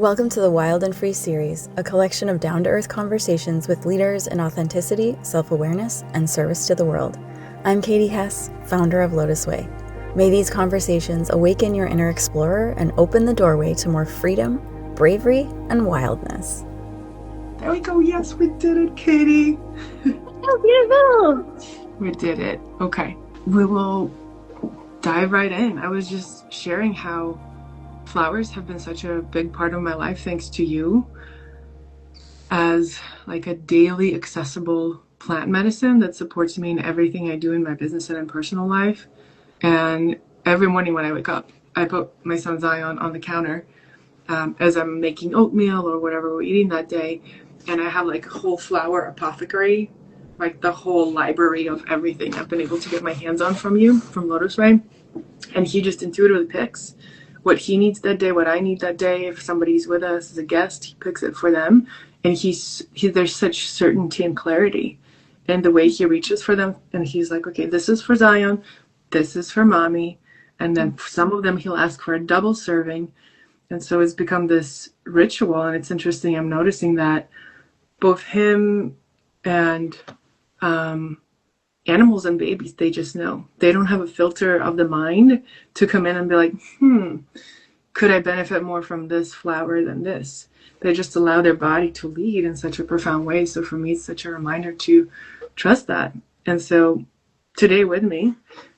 Welcome to the Wild and Free series, a collection of down-to-earth conversations with leaders in authenticity, self-awareness, and service to the world. I'm Katie Hess, founder of LOTUSWEI. May these conversations awaken your inner explorer and open the doorway to more freedom, bravery, and wildness. There we go. Yes, we did it, Katie. Oh, beautiful. We did it. Okay. We will dive right in. I was just sharing how flowers have been such a big part of my life thanks to you as like a daily accessible plant medicine that supports me in everything I do in my business and in personal life. And every morning when I wake up, I put my son Zion on the counter as I'm making oatmeal or whatever we're eating that day. And I have like a whole flower apothecary, like the whole library of everything I've been able to get my hands on from you, from LOTUSWEI. And he just intuitively picks what he needs that day, what I need that day. If somebody's with us as a guest, he picks it for them. And there's such certainty and clarity in the way he reaches for them. And he's like, okay, this is for Zion, this is for mommy. And then some of them he'll ask for a double serving. And so it's become this ritual. And it's interesting, I'm noticing that both him and animals and babies, they just know. They don't have a filter of the mind to come in and be like, could I benefit more from this flower than this? They just allow their body to lead in such a profound way. So for me, it's such a reminder to trust that. And so today with me,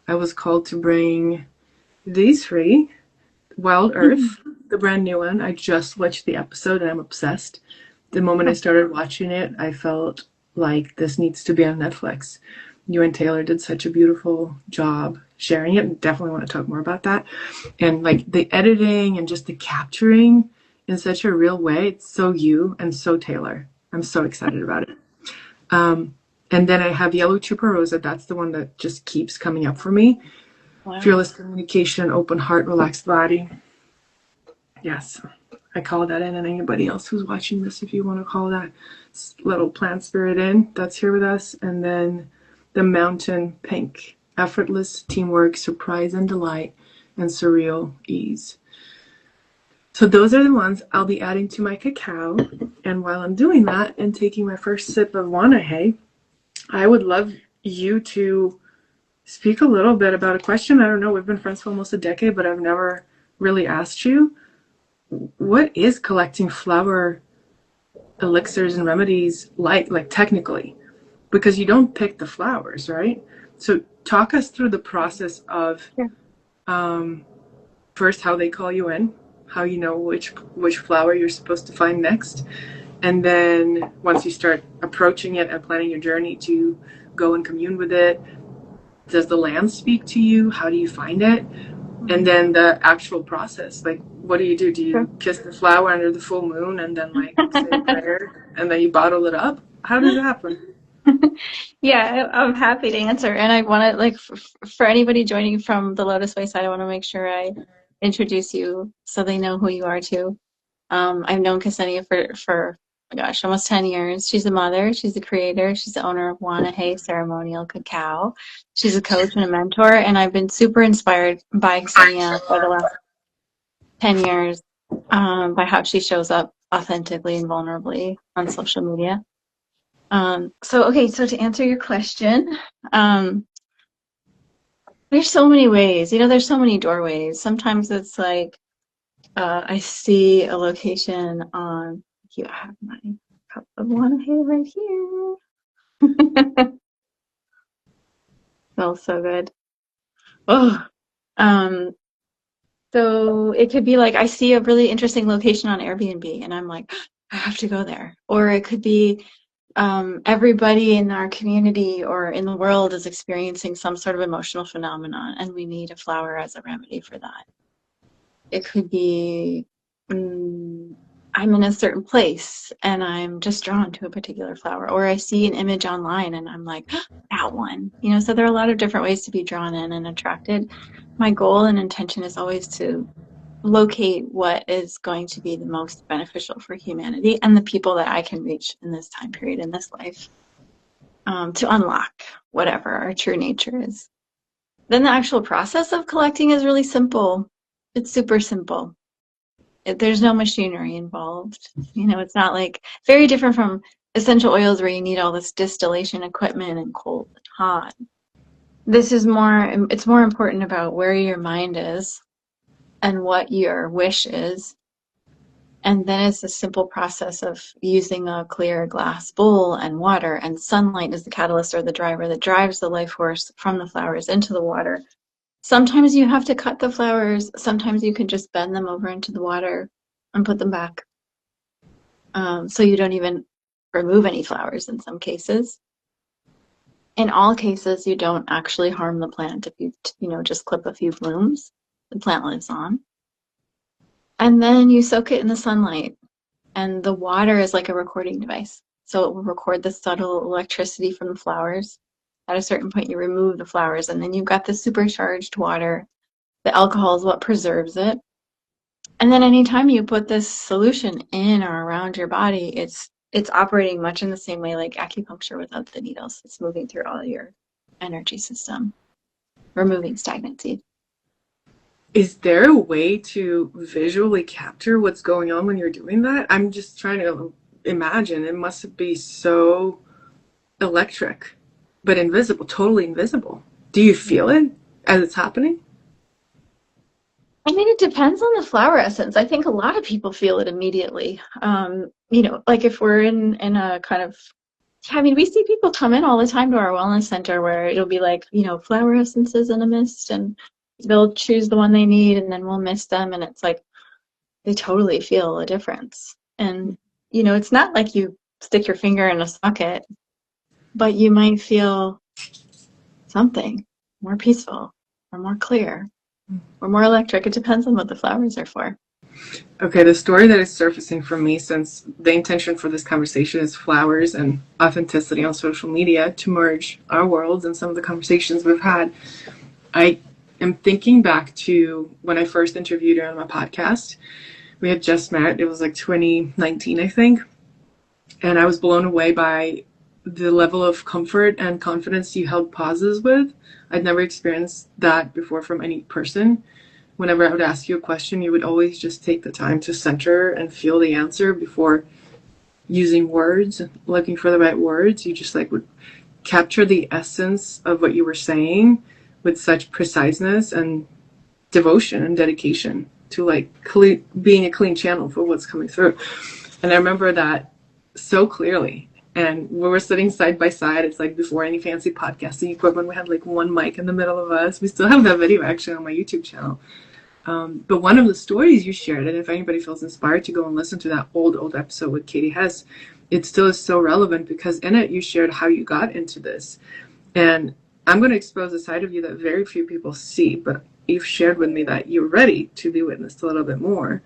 I was called to bring these three, Wild Earth, the brand new one. I just watched the episode and I'm obsessed. The moment I started watching it, I felt like this needs to be on Netflix. You and Taylor did such a beautiful job sharing it. Definitely want to talk more about that. And like the editing and just the capturing in such a real way. It's so you and so Taylor. I'm so excited about it. And then I have Yellow Chuparosa. That's the one that just keeps coming up for me. Wow. Fearless communication, open heart, relaxed body. Yes, I call that in, and anybody else who's watching this, if you want to call that little plant spirit in, that's here with us. And then the mountain pink, effortless teamwork, surprise and delight, and surreal ease. So those are the ones I'll be adding to my cacao. And while I'm doing that and taking my first sip of Wanahe, I would love you to speak a little bit about a question. I don't know, we've been friends for almost a decade, but I've never really asked you. What is collecting flower elixirs and remedies like technically? Because you don't pick the flowers, right? So talk us through the process of first how they call you in, how you know which flower you're supposed to find next, and then once you start approaching it and planning your journey to go and commune with it, does the land speak to you? How do you find it? And then the actual process, like what do? Do you kiss the flower under the full moon and then like say a prayer and then you bottle it up? How does it happen? Yeah, I'm happy to answer. And I want to, like, for anybody joining from the LOTUSWEI side, I want to make sure I introduce you so they know who you are too. I've known Ksenia for oh my gosh, almost 10 years. She's a mother, she's a creator, she's the owner of Hey Ceremonial Cacao. She's a coach and a mentor, and I've been super inspired by Ksenia for the last 10 years by how she shows up authentically and vulnerably on social media. So to answer your question, there's so many ways, there's so many doorways. Sometimes it's like, I see a location on, I have my cup of Wanahe right here. Smells so good. Oh, so it could be like, I see a really interesting location on Airbnb and I'm like, I have to go there. Or it could be, everybody in our community or in the world is experiencing some sort of emotional phenomenon and we need a flower as a remedy for that. It could be I'm in a certain place and I'm just drawn to a particular flower, or I see an image online and I'm like, that one. So there are a lot of different ways to be drawn in and attracted. My goal and intention is always to locate what is going to be the most beneficial for humanity and the people that I can reach in this time period in this life, to unlock whatever our true nature is. Then the actual process of collecting is really simple. It's super simple. There's no machinery involved. It's not like very different from essential oils where you need all this distillation equipment and cold and hot. It's more important about where your mind is and what your wish is. And then it's a simple process of using a clear glass bowl and water, and sunlight is the catalyst or the driver that drives the life force from the flowers into the water. Sometimes you have to cut the flowers. Sometimes you can just bend them over into the water and put them back. So you don't even remove any flowers in some cases. In all cases, you don't actually harm the plant if you just clip a few blooms. The plant lives on. And then you soak it in the sunlight. And the water is like a recording device. So it will record the subtle electricity from the flowers. At a certain point, you remove the flowers, and then you've got the supercharged water. The alcohol is what preserves it. And then anytime you put this solution in or around your body, it's operating much in the same way like acupuncture without the needles. It's moving through all your energy system, removing stagnancy. Is there a way to visually capture what's going on when you're doing that? I'm just trying to imagine. It must be so electric, but invisible, totally invisible. Do you feel it as it's happening? I mean, it depends on the flower essence. I think a lot of people feel it immediately. Like if we're in a kind of, I mean, we see people come in all the time to our wellness center where it'll be like, flower essences in a mist, and they'll choose the one they need, and then we'll mist them, and it's like they totally feel a difference. And it's not like you stick your finger in a socket, but you might feel something more peaceful or more clear or more electric. It depends on what the flowers are for. Okay, the story that is surfacing for me, since the intention for this conversation is flowers and authenticity on social media to merge our worlds and some of the conversations we've had, I am thinking back to when I first interviewed her on my podcast. We had just met. It was like 2019, I think. And I was blown away by the level of comfort and confidence you held pauses with. I'd never experienced that before from any person. Whenever I would ask you a question, you would always just take the time to center and feel the answer before using words, looking for the right words. You just would capture the essence of what you were saying with such preciseness and devotion and dedication to being a clean channel for what's coming through. And I remember that so clearly. And we were sitting side by side. It's like before any fancy podcasting equipment. We had one mic in the middle of us. We still have that video actually on my YouTube channel. But one of the stories you shared, and if anybody feels inspired to go and listen to that old episode with Katie Hess, it still is so relevant because in it you shared how you got into this. And I'm going to expose a side of you that very few people see, but you've shared with me that you're ready to be witnessed a little bit more.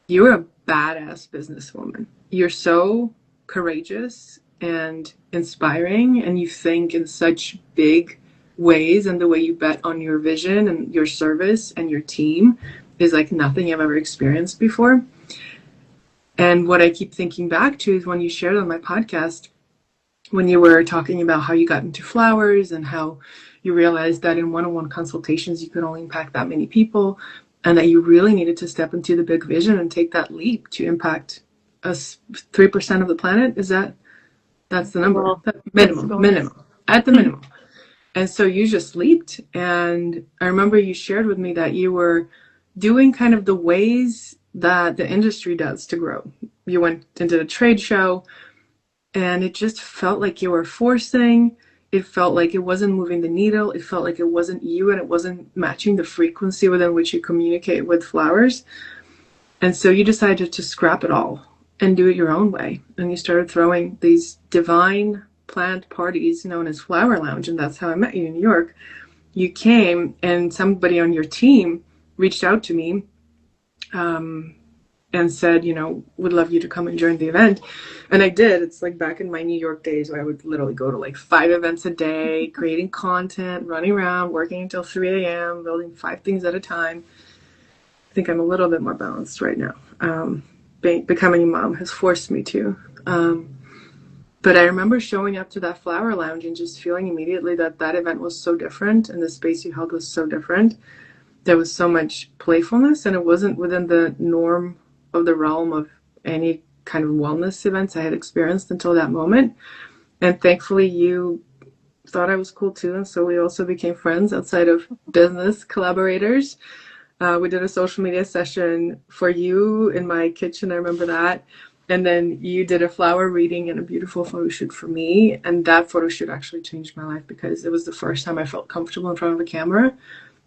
You're a badass businesswoman. You're so courageous and inspiring, and you think in such big ways, and the way you bet on your vision and your service and your team is like nothing I've ever experienced before. And what I keep thinking back to is when you shared on my podcast, when you were talking about how you got into flowers and how you realized that in one-on-one consultations you could only impact that many people, and that you really needed to step into the big vision and take that leap to impact us 3% of the planet. That's the number? Well, minimum at the minimum. And so you just leaped. And I remember you shared with me that you were doing kind of the ways that the industry does to grow. You went into the trade show, and it just felt like you were forcing. It felt like it wasn't moving the needle. It felt like it wasn't you, and it wasn't matching the frequency within which you communicate with flowers. And so you decided to scrap it all and do it your own way. And you started throwing these divine plant parties known as Flower Lounge. And that's how I met you in New York. You came, and somebody on your team reached out to me and said, would love you to come and join the event. And I did. It's like back in my New York days where I would literally go to 5 events a day, creating content, running around, working until 3 a.m., building 5 things at a time. I think I'm a little bit more balanced right now. Becoming a mom has forced me to. But I remember showing up to that Flower Lounge and just feeling immediately that event was so different, and the space you held was so different. There was so much playfulness, and it wasn't within the norm of the realm of any kind of wellness events I had experienced until that moment. And thankfully you thought I was cool too, and so we also became friends outside of business collaborators. We did a social media session for you in my kitchen, I remember that. And then you did a flower reading and a beautiful photo shoot for me. And that photo shoot actually changed my life because it was the first time I felt comfortable in front of a camera.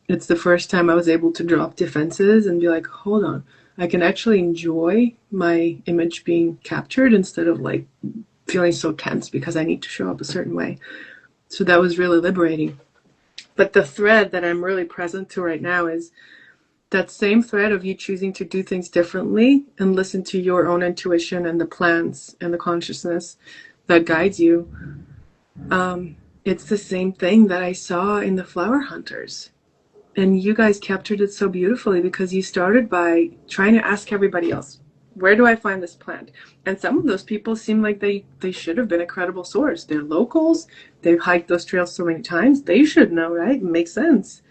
It's the first time I was able to drop defenses and be like, hold on, I can actually enjoy my image being captured instead of like feeling so tense because I need to show up a certain way. So that was really liberating. But the thread that I'm really present to right now is that same thread of you choosing to do things differently and listen to your own intuition and the plans and the consciousness that guides you. It's the same thing that I saw in the flower hunters. And you guys captured it so beautifully because you started by trying to ask everybody else, where do I find this plant? And some of those people seem like they should have been a credible source. They're locals. They've hiked those trails so many times. They should know, right? It makes sense.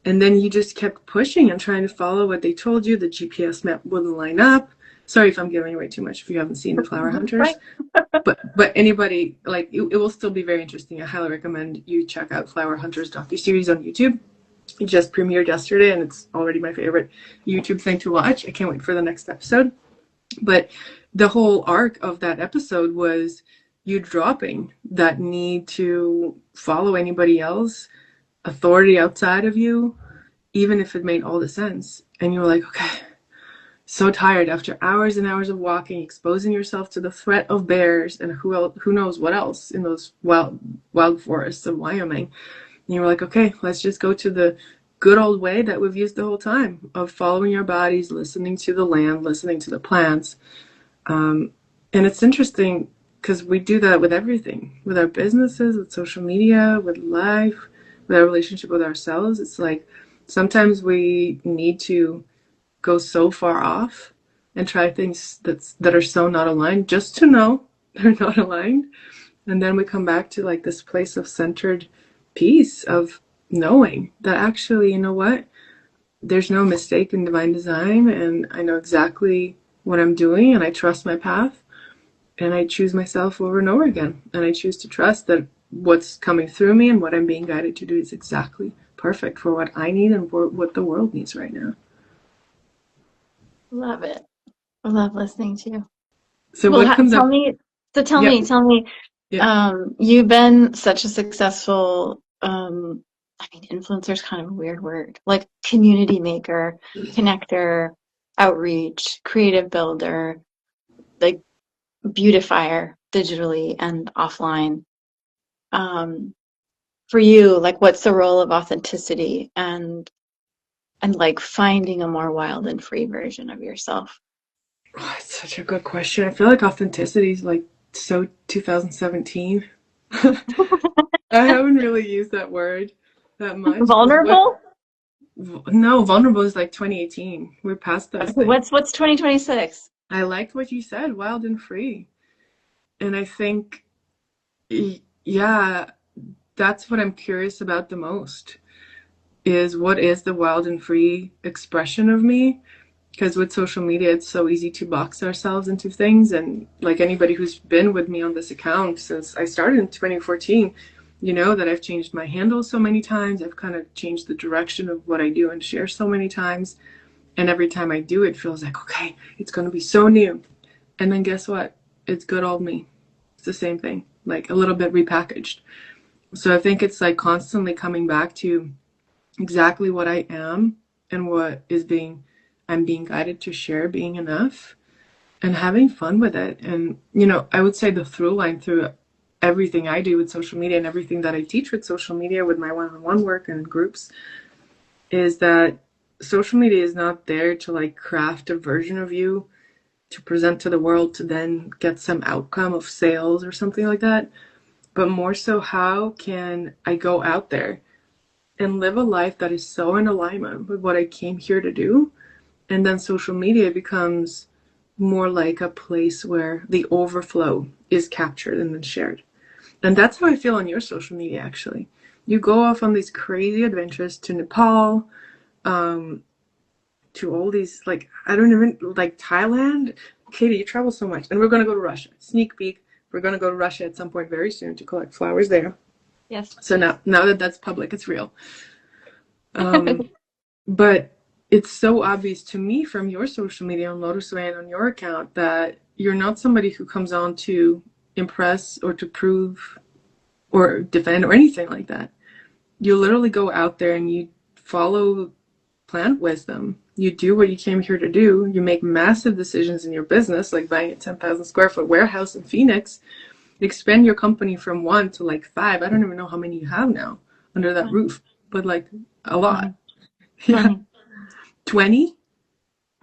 And then you just kept pushing and trying to follow what they told you. The GPS map wouldn't line up. Sorry if I'm giving away too much if you haven't seen the Flower Hunters. But anybody, like, it will still be very interesting. I highly recommend you check out Flower Hunters docuseries on YouTube. It just premiered yesterday, and it's already my favorite YouTube thing to watch. I can't wait for the next episode. But the whole arc of that episode was you dropping that need to follow anybody else, authority outside of you, even if it made all the sense. And you were like, okay, so tired after hours and hours of walking, exposing yourself to the threat of bears and who knows what else in those wild forests of Wyoming. And you were like, okay, let's just go to the good old way that we've used the whole time of following your bodies, listening to the land, listening to the plants. And it's interesting because we do that with everything, with our businesses, with social media, with life, with our relationship with ourselves. It's like sometimes we need to go so far off and try things that are so not aligned just to know they're not aligned. And then we come back to like this place of centered peace of knowing that actually, you know what? There's no mistake in divine design, and I know exactly what I'm doing, and I trust my path, and I choose myself over and over again. And I choose to trust that what's coming through me and what I'm being guided to do is exactly perfect for what I need and for what the world needs right now. Love it. I love listening to you. So Well, what comes tell up? me, tell Yeah, me, yeah. you've been such a successful, I mean, influencer is kind of a weird word, like community maker, connector, outreach, creative builder, like beautifier digitally and offline. For you, like, what's the role of authenticity and like finding a more wild and free version of yourself? Oh, it's such a good question. I feel like authenticity is like so 2017. I haven't really used that word that much because Vulnerable? no, vulnerable is like 2018. We're past those Okay, things. what's 2026? I liked what you said, wild and free. And I think, yeah, that's what I'm curious about the most is what is the wild and free expression of me? Because with social media, it's so easy to box ourselves into things. And like anybody who's been with me on this account since I started in 2014, you know that I've changed my handle so many times. I've kind of changed the direction of what I do and share so many times. And every time I do, it feels like, okay, it's going to be so new. And then guess what? It's good old me. It's the same thing, like a little bit repackaged. So I think it's like constantly coming back to exactly what I am and what is I'm being guided to share being enough and having fun with it. And, you know, I would say the through line through everything I do with social media and everything that I teach with social media with my one-on-one work and groups is that social media is not there to like craft a version of you to present to the world to then get some outcome of sales or something like that. But more so, how can I go out there and live a life that is so in alignment with what I came here to do? And then social media becomes more like a place where the overflow is captured and then shared. And that's how I feel on your social media, actually. You go off on these crazy adventures to Nepal, to all these, like, I don't even, like Thailand. Katie, you travel so much. And we're going to go to Russia. Sneak peek. We're going to go to Russia at some point very soon to collect flowers there. Yes. So now that that's public, it's real. But it's so obvious to me from your social media on LOTUSWEI and on your account that you're not somebody who comes on to impress or to prove or defend or anything like that. You literally go out there and you follow plant wisdom. You do what you came here to do. You make massive decisions in your business, like buying a 10,000 square foot warehouse in Phoenix. You expand your company from 1 to like 5. I don't even know how many you have now under that roof, but like a lot. 20. 20?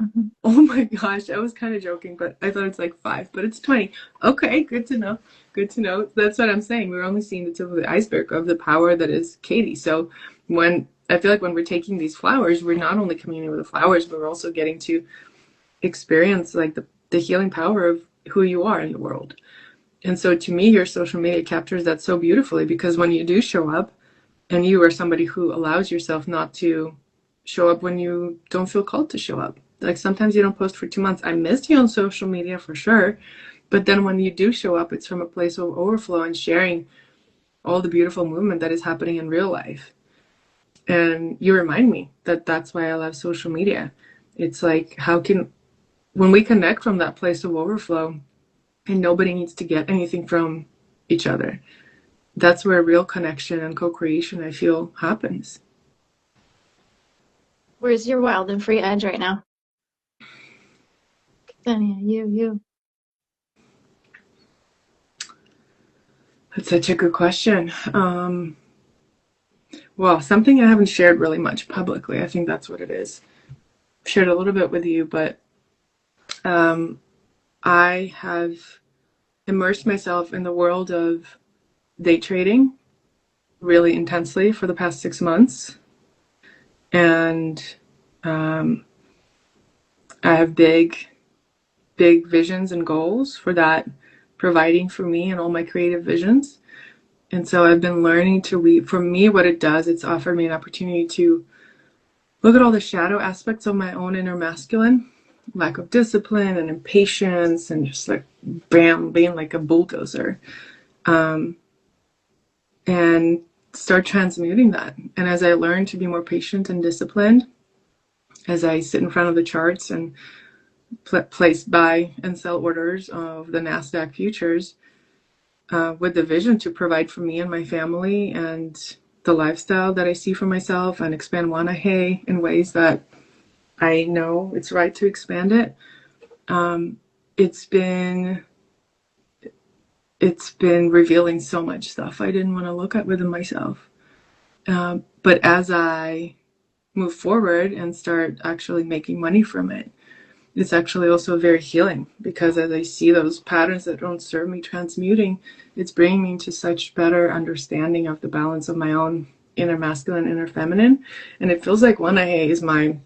Mm-hmm. Oh my gosh, I was kind of joking, but I thought it's like 5, but it's 20. Okay, good to know. Good to know. That's what I'm saying. We're only seeing the tip of the iceberg of the power that is Katie. So I feel like when we're taking these flowers, we're not only communing with the flowers, but we're also getting to experience like the healing power of who you are in the world. And so to me, your social media captures that so beautifully, because when you do show up and you are somebody who allows yourself not to show up when you don't feel called to show up. Like sometimes you don't post for 2 months. I missed you on social media for sure. But then when you do show up, it's from a place of overflow and sharing all the beautiful movement that is happening in real life. And you remind me that that's why I love social media. It's like, when we connect from that place of overflow and nobody needs to get anything from each other, that's where real connection and co-creation, I feel, happens. Where's your wild and free edge right now? Ksenia, you. That's such a good question. Well, something I haven't shared really much publicly. I think that's what it is. I've shared a little bit with you, but I have immersed myself in the world of day trading really intensely for the past 6 months. And I have big visions and goals for that, providing for me and all my creative visions. And so I've been learning to weave. For me, what it does, it's offered me an opportunity to look at all the shadow aspects of my own inner masculine, lack of discipline and impatience, and just like bam, being like a bulldozer, and start transmuting that. And as I learn to be more patient and disciplined, as I sit in front of the charts and place buy and sell orders of the NASDAQ futures, with the vision to provide for me and my family and the lifestyle that I see for myself, and expand Wanahe in ways that I know it's right to expand it. It's been revealing so much stuff I didn't want to look at within myself. But as I move forward and start actually making money from it, it's actually also very healing, because as I see those patterns that don't serve me transmuting, it's bringing me to such better understanding of the balance of my own inner masculine, inner feminine. And it feels like Wanahe is my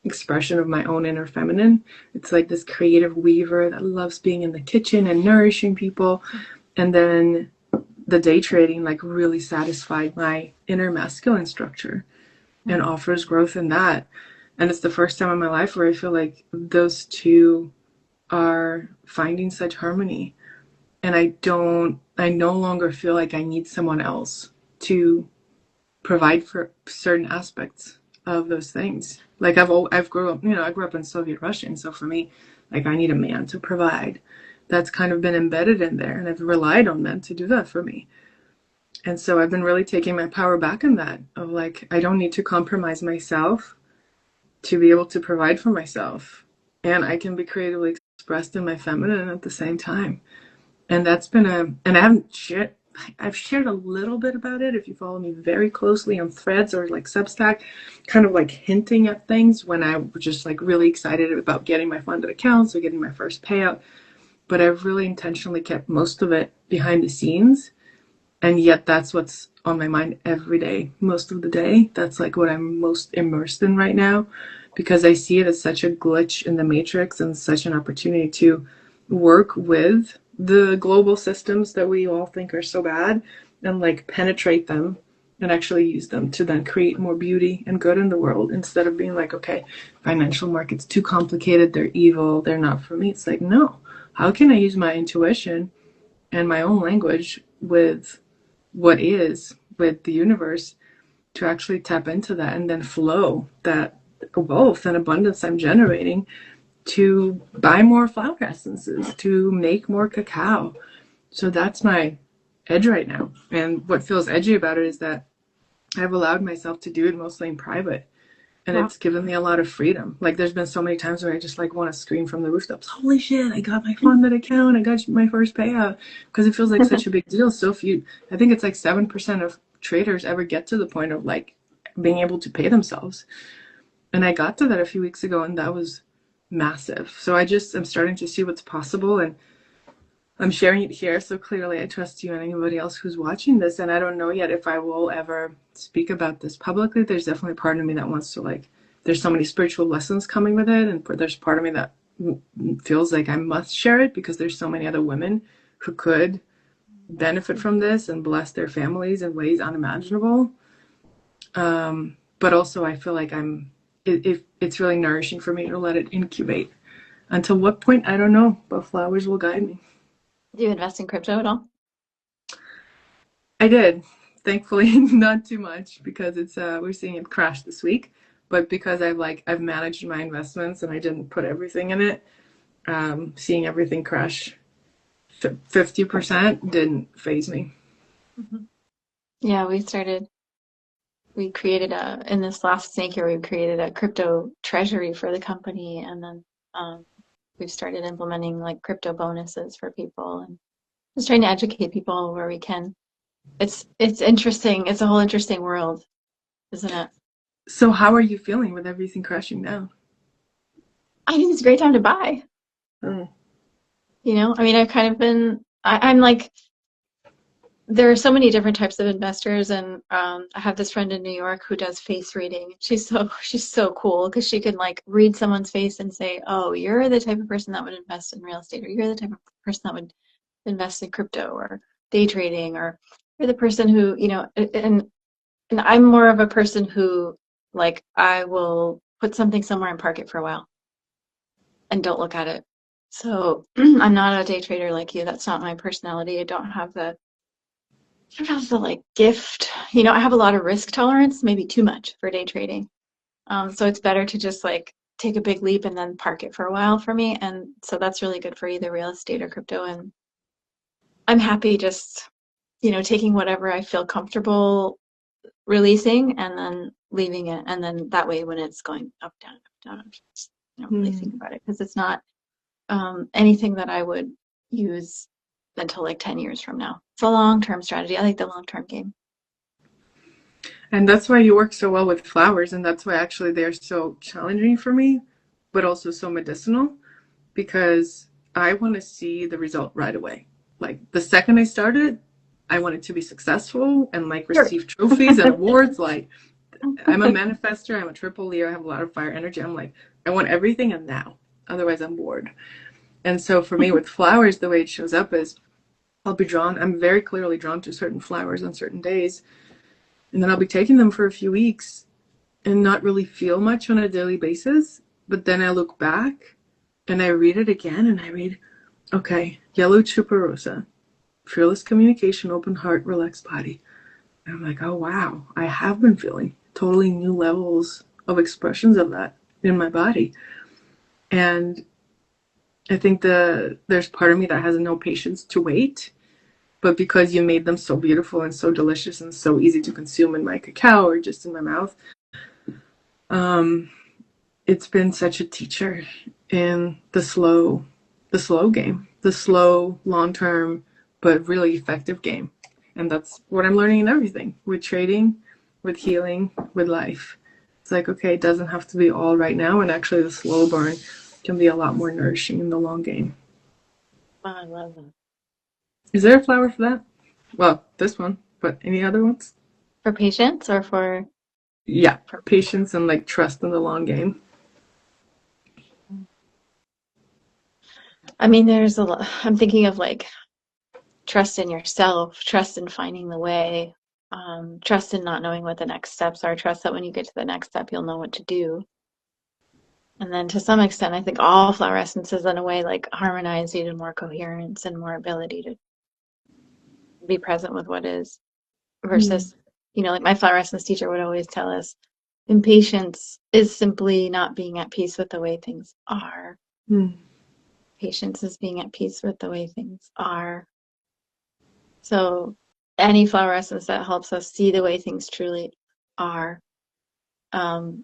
expression of my own inner feminine. It's like this creative weaver that loves being in the kitchen and nourishing people. And then the day trading like really satisfied my inner masculine structure and offers growth in that. And it's the first time in my life where I feel like those two are finding such harmony. And I no longer feel like I need someone else to provide for certain aspects of those things. Like I grew up in Soviet Russia. And so for me, like I need a man to provide. That's kind of been embedded in there. And I've relied on men to do that for me. And so I've been really taking my power back in that, of like, I don't need to compromise myself to be able to provide for myself. And I can be creatively expressed in my feminine at the same time. And that's been I've shared a little bit about it. If you follow me very closely on Threads or like Substack, kind of like hinting at things when I was just like really excited about getting my funded accounts or getting my first payout. But I've really intentionally kept most of it behind the scenes. And yet that's what's on my mind every day, most of the day. That's like what I'm most immersed in right now, because I see it as such a glitch in the matrix and such an opportunity to work with the global systems that we all think are so bad and like penetrate them and actually use them to then create more beauty and good in the world, instead of being like, okay, financial markets too complicated, they're evil, they're not for me. It's like, no, how can I use my intuition and my own language with what is, with the universe, to actually tap into that and then flow that wealth and abundance I'm generating to buy more flower essences, to make more cacao. So that's my edge right now. And what feels edgy about it is that I've allowed myself to do it mostly in private. And Wow. it's given me a lot of freedom. Like, there's been so many times where I just like want to scream from the rooftops, holy shit, I got my funded account, I got my first payout. Because it feels like such a big deal. So few, I think it's like 7% of traders ever get to the point of like being able to pay themselves. And I got to that a few weeks ago, and that was massive. So I'm starting to see what's possible, and I'm sharing it here. So clearly I trust you and anybody else who's watching this. And I don't know yet if I will ever speak about this publicly. There's definitely part of me that wants to, like, there's so many spiritual lessons coming with it. And there's part of me that feels like I must share it because there's so many other women who could benefit from this and bless their families in ways unimaginable. But also I feel like it's really nourishing for me to let it incubate. Until what point, I don't know, but flowers will guide me. Do you invest in crypto at all? I did. Thankfully, not too much because it's we're seeing it crash this week. But because I've managed my investments and I didn't put everything in it, seeing everything crash 50% didn't faze me. Mm-hmm. Yeah, we created in this last snake year, we created a crypto treasury for the company. And then we've started implementing like crypto bonuses for people and just trying to educate people where we can. It's interesting. It's a whole interesting world, isn't it? So how are you feeling with everything crashing down? I think it's a great time to buy. Oh. You know, I mean, I've kind of been, I'm like, there are so many different types of investors, and I have this friend in New York who does face reading. She's so cool because she can like read someone's face and say, "Oh, you're the type of person that would invest in real estate, or you're the type of person that would invest in crypto or day trading, or you're the person who, you know." And I'm more of a person who like I will put something somewhere and park it for a while and don't look at it. So I'm not a day trader like you. That's not my personality. I don't have the like gift. You know, I have a lot of risk tolerance, maybe too much for day trading. So it's better to just like take a big leap and then park it for a while for me. And so that's really good for either real estate or crypto. And I'm happy just, you know, taking whatever I feel comfortable releasing and then leaving it. And then that way when it's going up, down, I'm just, you know, really think about it because it's not anything that I would use until like 10 years from now. It's a long-term strategy. I like the long-term game. And that's why you work so well with flowers, and that's why actually they're so challenging for me, but also so medicinal, because I want to see the result right away. Like the second I started, I wanted to be successful and like Sure. receive trophies and awards. Like, I'm a manifester, I'm a triple Leo, I have a lot of fire energy. I'm like, I want everything and now. Otherwise I'm bored. And so for me with flowers, the way it shows up is I'm very clearly drawn to certain flowers on certain days. And then I'll be taking them for a few weeks and not really feel much on a daily basis. But then I look back and I read it again and I read, okay, yellow Chuparosa, fearless communication, open heart, relaxed body. And I'm like, oh wow, I have been feeling totally new levels of expressions of that in my body. And I think there's part of me that has no patience to wait. But because you made them so beautiful and so delicious and so easy to consume in my cacao or just in my mouth, it's been such a teacher in the slow game, the slow, long-term, but really effective game. And that's what I'm learning in everything, with trading, with healing, with life. It's like, okay, it doesn't have to be all right now. And actually the slow burn can be a lot more nourishing in the long game. Oh, I love that. Is there a flower for that? Well, this one, but any other ones? For patients or Yeah, patience and like trust in the long game. I mean, there's a lot. I'm thinking of like trust in yourself, trust in finding the way. Trust in not knowing what the next steps are. Trust that when you get to the next step, you'll know what to do. And then to some extent, I think all flower essences in a way like harmonize you to more coherence and more ability to be present with what is Mm. versus, like my flower essence teacher would always tell us, impatience is simply not being at peace with the way things are. Mm. Patience is being at peace with the way things are. So any flower essence that helps us see the way things truly are, um,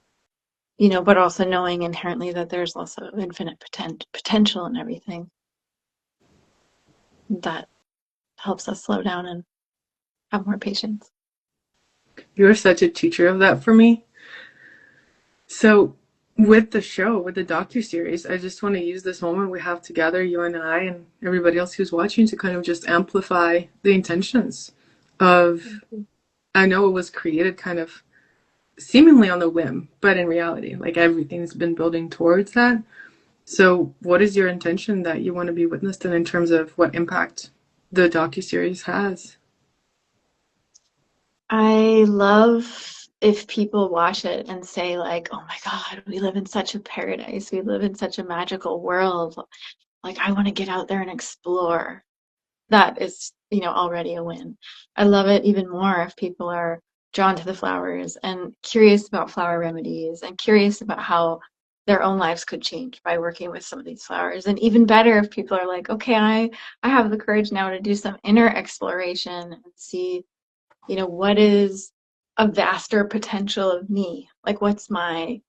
but also knowing inherently that there's also infinite potential in everything, that helps us slow down and have more patience. You're such a teacher of that for me. So, with the show, with the docu-series, I just want to use this moment we have together, you and I, and everybody else who's watching, to kind of just amplify the intentions of, I know it was created kind of seemingly on the whim, but in reality, like everything's been building towards that. So, what is your intention that you want to be witnessed in terms of what impact the docu-series has? I love if people watch it and say like, "Oh my God, we live in such a paradise. We live in such a magical world. Like I want to get out there and explore." That is, already a win. I love it even more if people are drawn to the flowers and curious about flower remedies and curious about how their own lives could change by working with some of these flowers. And even better if people are like, okay, I have the courage now to do some inner exploration and see, what is a vaster potential of me? Like what's a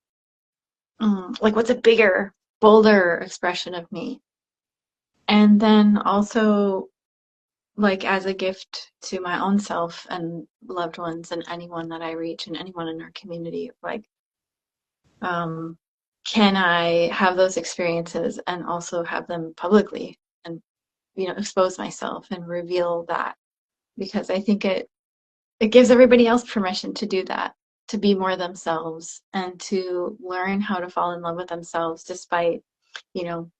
bigger, bolder expression of me? And then also like as a gift to my own self and loved ones and anyone that I reach and anyone in our community, like, um, can I have those experiences and also have them publicly and, expose myself and reveal that? Because I think it gives everybody else permission to do that, to be more themselves and to learn how to fall in love with themselves despite, you know,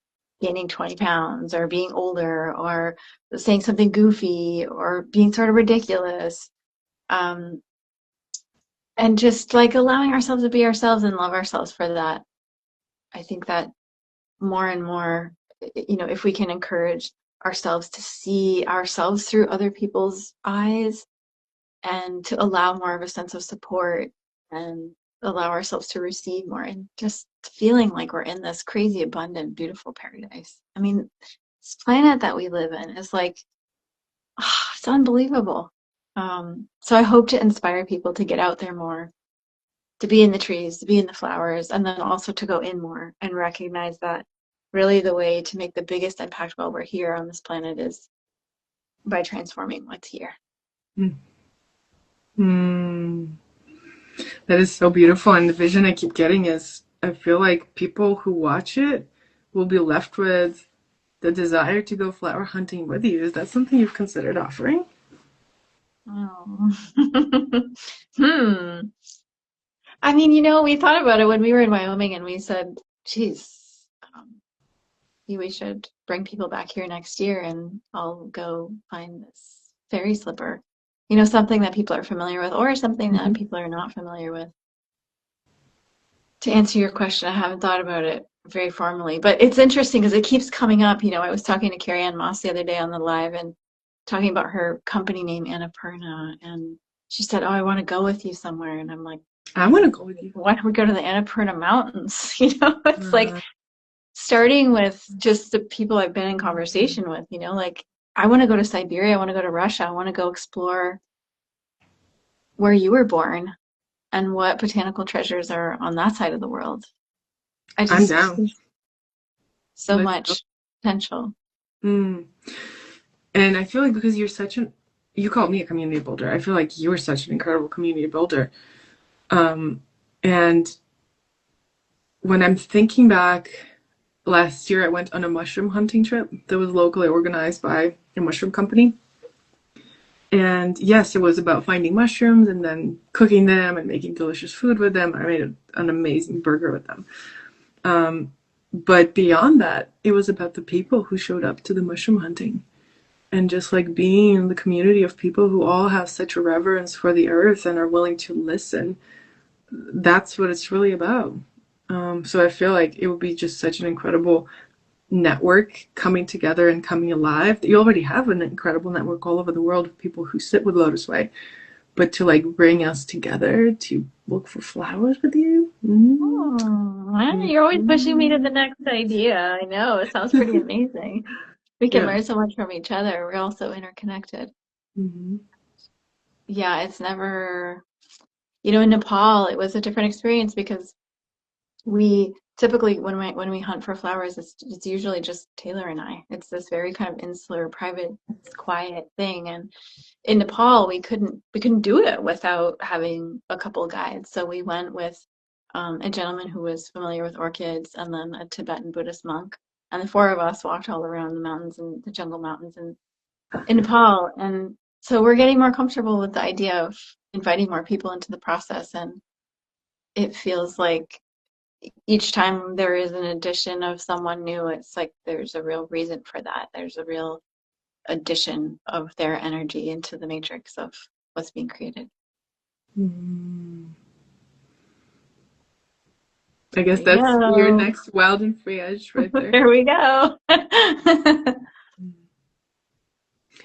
gaining 20 pounds or being older or saying something goofy or being sort of ridiculous. Um, and just like allowing ourselves to be ourselves and love ourselves for that. I think that more and more, if we can encourage ourselves to see ourselves through other people's eyes and to allow more of a sense of support and allow ourselves to receive more and just feeling like we're in this crazy abundant beautiful paradise. I mean, this planet that we live in is like, it's unbelievable. So I hope to inspire people to get out there more, to be in the trees, to be in the flowers, and then also to go in more and recognize that really the way to make the biggest impact while we're here on this planet is by transforming what's here. Mm. Mm. That is so beautiful. And the vision I keep getting is I feel like people who watch it will be left with the desire to go flower hunting with you. Is that something you've considered offering? Oh. Hmm. I mean, we thought about it when we were in Wyoming and we said, geez, we should bring people back here next year and I'll go find this fairy slipper. Something that people are familiar with or something that Mm-hmm. people are not familiar with. To answer your question, I haven't thought about it very formally, but it's interesting because it keeps coming up. I was talking to Carrie Ann Moss the other day on the live and talking about her company name, Annapurna, and she said, "Oh, I want to go with you somewhere." And I'm like, I want to go with you. "Why don't we go to the Annapurna Mountains?" It's like Uh, starting with just the people I've been in conversation with, like I want to go to Siberia, I want to go to Russia, I want to go explore where you were born and what botanical treasures are on that side of the world. I I'm just down. see so Let's go. much potential. Mm. And I feel like because you called me a community builder. I feel like you're such an incredible community builder. And when I'm thinking back, last year I went on a mushroom hunting trip that was locally organized by a mushroom company. And yes, it was about finding mushrooms and then cooking them and making delicious food with them. I made an amazing burger with them. But beyond that, it was about the people who showed up to the mushroom hunting and just like being in the community of people who all have such a reverence for the earth and are willing to listen. That's what it's really about. So I feel like it would be just such an incredible network coming together and coming alive. You already have an incredible network all over the world of people who sit with LOTUSWEI, but to like bring us together to look for flowers with you. Oh, you're always pushing me to the next idea. I know. It sounds pretty amazing. We can Yeah. learn so much from each other. We're all so interconnected. Mm-hmm. Yeah, it's never, in Nepal, it was a different experience because we typically when we hunt for flowers, it's usually just Taylor and I. It's this very kind of insular, private, quiet thing. And in Nepal, we couldn't do it without having a couple guides. So we went with a gentleman who was familiar with orchids, and then a Tibetan Buddhist monk, and the four of us walked all around the mountains and the jungle mountains in Nepal. And so we're getting more comfortable with the idea of inviting more people into the process, and it feels like each time there is an addition of someone new, it's like there's a real reason for that. There's a real addition of their energy into the matrix of what's being created. Mm-hmm. I guess There you that's your go. next wild and free edge right there. There we go.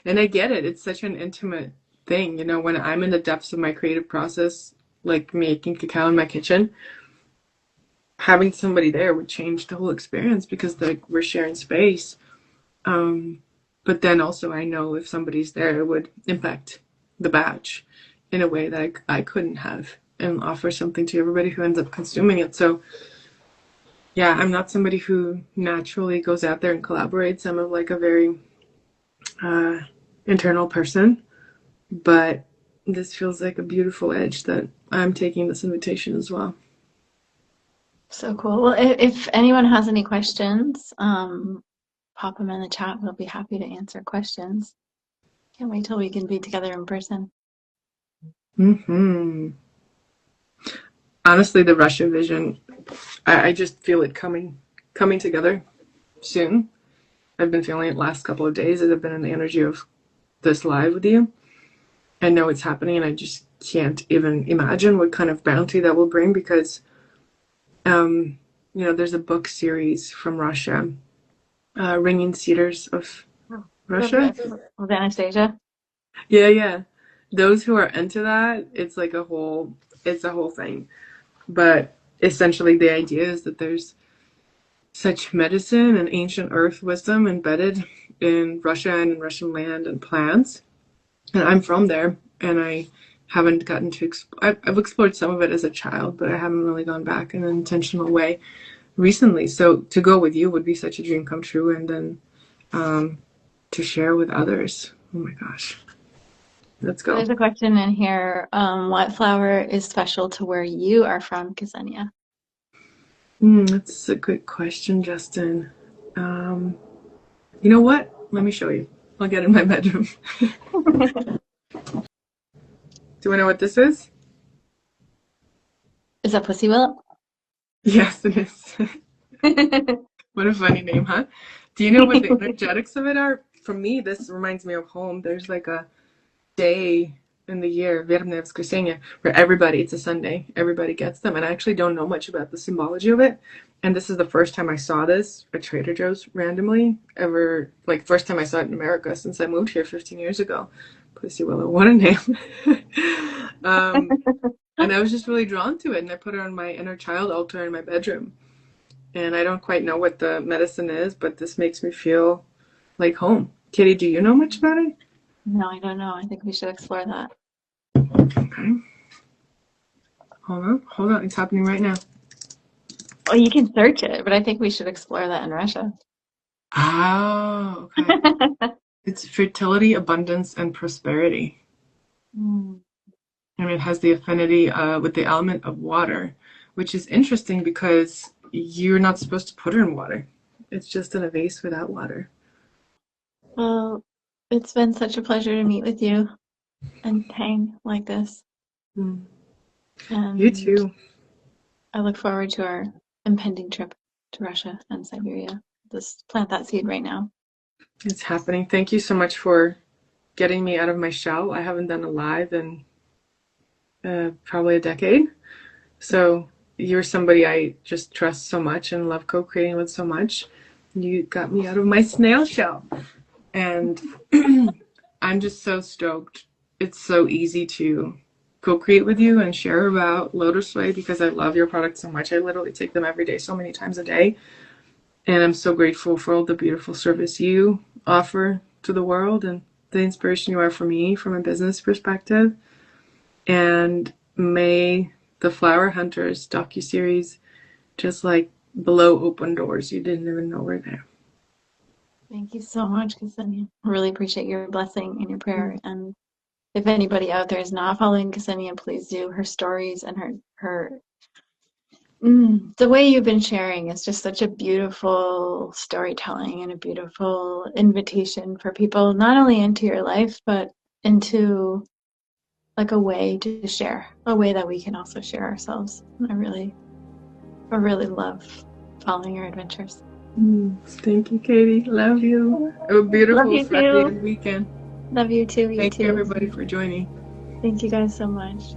And I get it. It's such an intimate thing. You know, when I'm in the depths of my creative process, like making cacao in my kitchen, having somebody there would change the whole experience because like we're sharing space. But then also I know if somebody's there, it would impact the batch in a way that I couldn't have and offer something to everybody who ends up consuming it. So yeah, I'm not somebody who naturally goes out there and collaborates. I'm like a very uh, internal person, but this feels like a beautiful edge that I'm taking this invitation as well. So cool. Well, if anyone has any questions, pop them in the chat. We'll be happy to answer questions. Can't wait till we can be together in person. Hmm. Honestly, the Russia vision, I just feel it coming together soon. I've been feeling it last couple of days as I've been in the energy of this live with you. I know it's happening, and I just can't even imagine what kind of bounty that will bring because, there's a book series from Russia, Ringing Cedars of Oh, Russia. with Anastasia. Yeah, yeah. Those who are into that, it's a whole thing. But essentially, the idea is that there's such medicine and ancient earth wisdom embedded in Russia and in Russian land and plants. And I'm from there, and I haven't gotten to. I've explored some of it as a child, but I haven't really gone back in an intentional way recently. So to go with you would be such a dream come true, and then to share with others. Oh my gosh, let's So go. there's a question in here. What flower is special to where you are from, Ksenia? That's a good question, Justin. You know what? Let me show you. I'll get in my bedroom. Do I know what this is? Is that Pussy Willow? Yes, it is. What a funny name, huh? Do you know what the energetics of it are? For me, this reminds me of home. There's like a day in the year, Вербное воскресенье, where it's a Sunday, everybody gets them. And I actually don't know much about the symbology of it. And this is the first time I saw this at Trader Joe's randomly, ever, like, first time I saw it in America since I moved here 15 years ago. Pussy Willow, what a name. And I was just really drawn to it. And I put it on my inner child altar in my bedroom. And I don't quite know what the medicine is, but this makes me feel like home. Katie, do you know much about it? No, I don't know. I think we should explore that. Okay. Hold on. It's happening right now. Well, you can search it, but I think we should explore that in Russia. Oh, okay. It's fertility, abundance, and prosperity. Mm. And it has the affinity with the element of water, which is interesting because you're not supposed to put it in water. It's just in a vase without water. Well, it's been such a pleasure to meet with you and hang like this. Mm. You And too. I look forward to our impending trip to Russia and Siberia. Just plant that seed right now. It's happening. Thank you so much for getting me out of my shell. I haven't done a live in probably a decade. So you're somebody I just trust so much and love co-creating with so much. You got me out of my snail shell. And I'm just so stoked. It's so easy to co-create with you and share about LOTUSWEI because I love your products so much. I literally take them every day, so many times a day. And I'm so grateful for all the beautiful service you offer to the world and the inspiration you are for me from a business perspective. And may the Flower Hunters docuseries just like blow open doors you didn't even know were there. Thank you so much, Ksenia. I really appreciate your blessing and your prayer. And if anybody out there is not following Ksenia, please do. Her stories and her the way you've been sharing is just such a beautiful storytelling and a beautiful invitation for people, not only into your life, but into like a way to share, a way that we can also share ourselves. I really love following your adventures. Thank you, Katie. Love you. Have a Love beautiful you Friday too. and weekend. Love you too. You Thank you, too. everybody, for joining. Thank you guys so much.